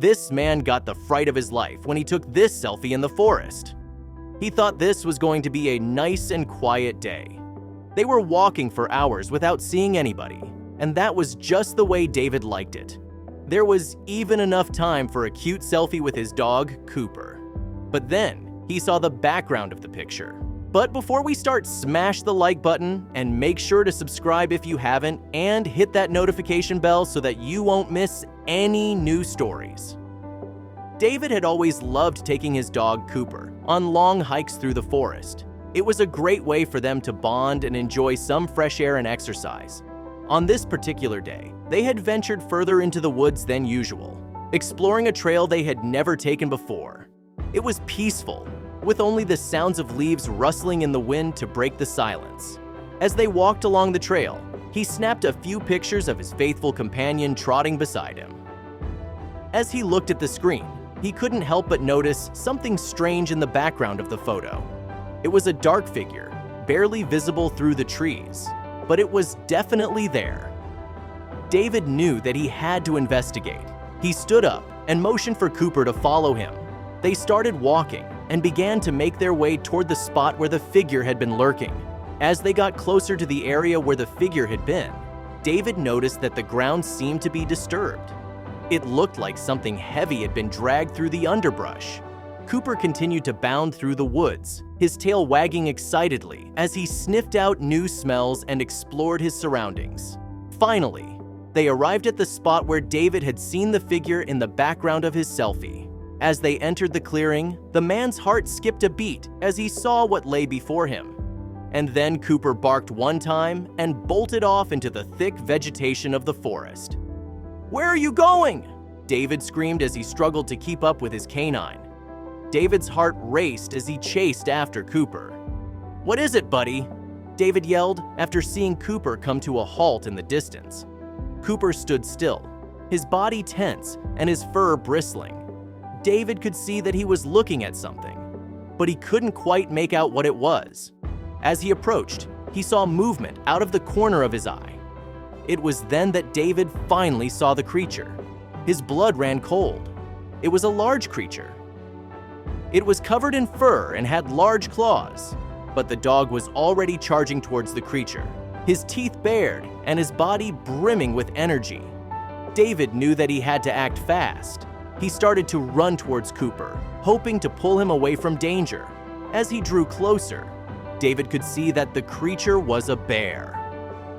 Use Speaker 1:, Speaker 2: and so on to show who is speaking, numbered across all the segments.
Speaker 1: This man got the fright of his life when he took this selfie in the forest. He thought this was going to be a nice and quiet day. They were walking for hours without seeing anybody, and that was just the way David liked it. There was even enough time for a cute selfie with his dog, Cooper. But then, he saw the background of the picture. But before we start, smash the like button and make sure to subscribe if you haven't, and hit that notification bell so that you won't miss any new stories. David had always loved taking his dog, Cooper, on long hikes through the forest. It was a great way for them to bond and enjoy some fresh air and exercise. On this particular day, they had ventured further into the woods than usual, exploring a trail they had never taken before. It was peaceful, with only the sounds of leaves rustling in the wind to break the silence. As they walked along the trail, he snapped a few pictures of his faithful companion trotting beside him. As he looked at the screen, he couldn't help but notice something strange in the background of the photo. It was a dark figure, barely visible through the trees, but it was definitely there. David knew that he had to investigate. He stood up and motioned for Cooper to follow him. They started walking and began to make their way toward the spot where the figure had been lurking. As they got closer to the area where the figure had been, David noticed that the ground seemed to be disturbed. It looked like something heavy had been dragged through the underbrush. Cooper continued to bound through the woods, his tail wagging excitedly as he sniffed out new smells and explored his surroundings. Finally, they arrived at the spot where David had seen the figure in the background of his selfie. As they entered the clearing, the man's heart skipped a beat as he saw what lay before him. And then Cooper barked one time and bolted off into the thick vegetation of the forest. "Where are you going?" David screamed as he struggled to keep up with his canine. David's heart raced as he chased after Cooper. "What is it, buddy?" David yelled after seeing Cooper come to a halt in the distance. Cooper stood still, his body tense and his fur bristling. David could see that he was looking at something, but he couldn't quite make out what it was. As he approached, he saw movement out of the corner of his eye. It was then that David finally saw the creature. His blood ran cold. It was a large creature. It was covered in fur and had large claws, but the dog was already charging towards the creature, his teeth bared and his body brimming with energy. David knew that he had to act fast. He started to run towards Cooper, hoping to pull him away from danger. As he drew closer, David could see that the creature was a bear.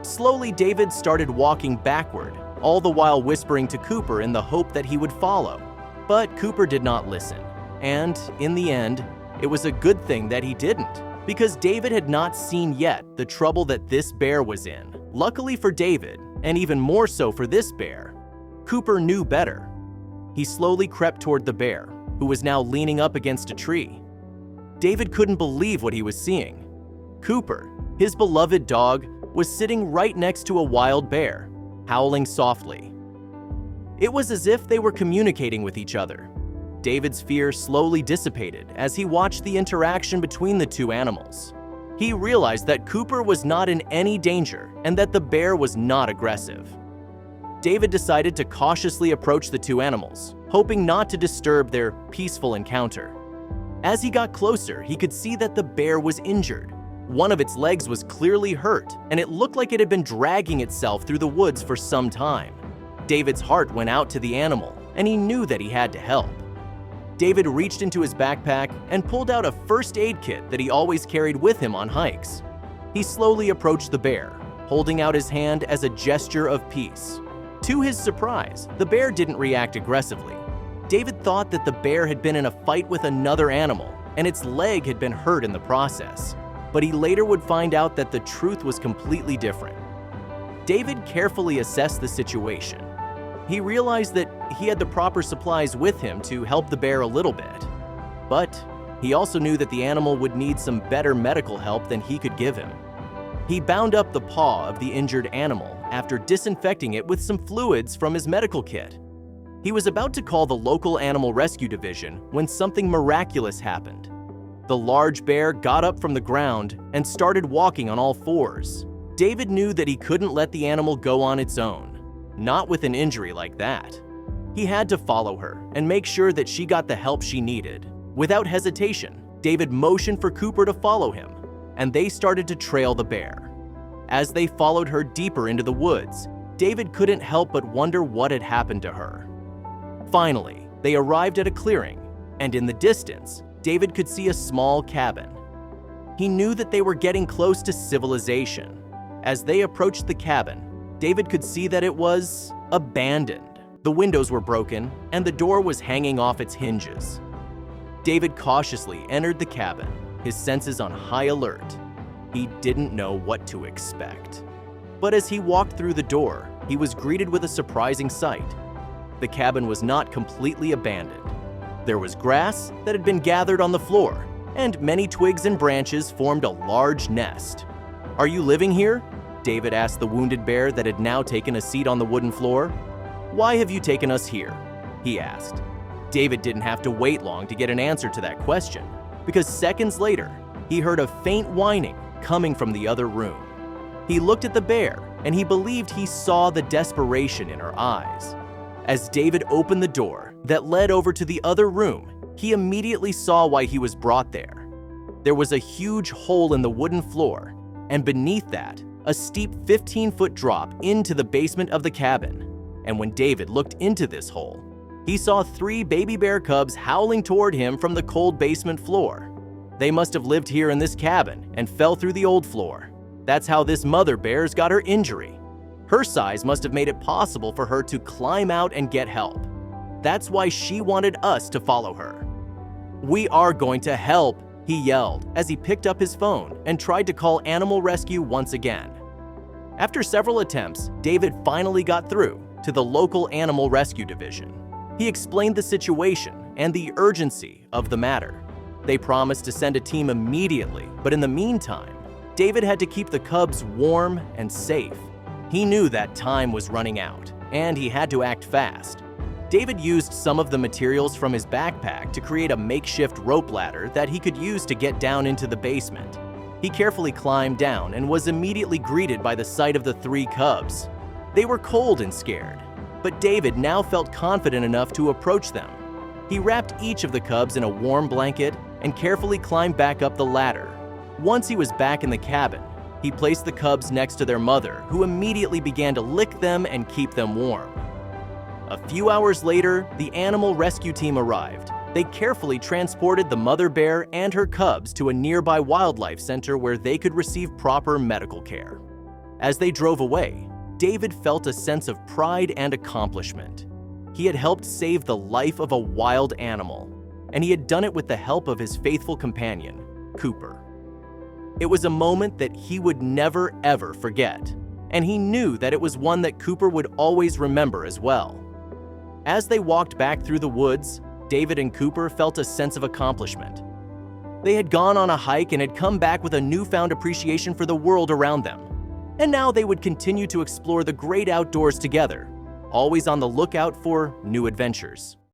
Speaker 1: Slowly, David started walking backward, all the while whispering to Cooper in the hope that he would follow. But Cooper did not listen, and in the end, it was a good thing that he didn't, because David had not seen yet the trouble that this bear was in. Luckily for David, and even more so for this bear, Cooper knew better. He slowly crept toward the bear, who was now leaning up against a tree. David couldn't believe what he was seeing. Cooper, his beloved dog, was sitting right next to a wild bear, howling softly. It was as if they were communicating with each other. David's fear slowly dissipated as he watched the interaction between the two animals. He realized that Cooper was not in any danger and that the bear was not aggressive. David decided to cautiously approach the two animals, hoping not to disturb their peaceful encounter. As he got closer, he could see that the bear was injured. One of its legs was clearly hurt, and it looked like it had been dragging itself through the woods for some time. David's heart went out to the animal, and he knew that he had to help. David reached into his backpack and pulled out a first aid kit that he always carried with him on hikes. He slowly approached the bear, holding out his hand as a gesture of peace. To his surprise, the bear didn't react aggressively. David thought that the bear had been in a fight with another animal, and its leg had been hurt in the process. But he later would find out that the truth was completely different. David carefully assessed the situation. He realized that he had the proper supplies with him to help the bear a little bit. But he also knew that the animal would need some better medical help than he could give him. He bound up the paw of the injured animal after disinfecting it with some fluids from his medical kit. He was about to call the local animal rescue division when something miraculous happened. The large bear got up from the ground and started walking on all fours. David knew that he couldn't let the animal go on its own, not with an injury like that. He had to follow her and make sure that she got the help she needed. Without hesitation, David motioned for Cooper to follow him, and they started to trail the bear. As they followed her deeper into the woods, David couldn't help but wonder what had happened to her. Finally, they arrived at a clearing, and in the distance, David could see a small cabin. He knew that they were getting close to civilization. As they approached the cabin, David could see that it was abandoned. The windows were broken, and the door was hanging off its hinges. David cautiously entered the cabin, his senses on high alert. He didn't know what to expect. But as he walked through the door, he was greeted with a surprising sight. The cabin was not completely abandoned. There was grass that had been gathered on the floor, and many twigs and branches formed a large nest. "Are you living here?" David asked the wounded bear that had now taken a seat on the wooden floor. "Why have you taken us here?" he asked. David didn't have to wait long to get an answer to that question, because seconds later, he heard a faint whining coming from the other room. He looked at the bear, and he believed he saw the desperation in her eyes. As David opened the door that led over to the other room, he immediately saw why he was brought there. There was a huge hole in the wooden floor, and beneath that, a steep 15-foot drop into the basement of the cabin. And when David looked into this hole, he saw 3 baby bear cubs howling toward him from the cold basement floor. They must have lived here in this cabin and fell through the old floor. That's how this mother bear's got her injury. Her size must have made it possible for her to climb out and get help. That's why she wanted us to follow her. "We are going to help," he yelled as he picked up his phone and tried to call animal rescue once again. After several attempts, David finally got through to the local animal rescue division. He explained the situation and the urgency of the matter. They promised to send a team immediately, but in the meantime, David had to keep the cubs warm and safe. He knew that time was running out, and he had to act fast. David used some of the materials from his backpack to create a makeshift rope ladder that he could use to get down into the basement. He carefully climbed down and was immediately greeted by the sight of the 3 cubs. They were cold and scared, but David now felt confident enough to approach them. He wrapped each of the cubs in a warm blanket and carefully climbed back up the ladder. Once he was back in the cabin, he placed the cubs next to their mother, who immediately began to lick them and keep them warm. A few hours later, the animal rescue team arrived. They carefully transported the mother bear and her cubs to a nearby wildlife center where they could receive proper medical care. As they drove away, David felt a sense of pride and accomplishment. He had helped save the life of a wild animal, and he had done it with the help of his faithful companion, Cooper. It was a moment that he would never ever forget, and he knew that it was one that Cooper would always remember as well. As they walked back through the woods, David and Cooper felt a sense of accomplishment. They had gone on a hike and had come back with a newfound appreciation for the world around them. And now they would continue to explore the great outdoors together, always on the lookout for new adventures.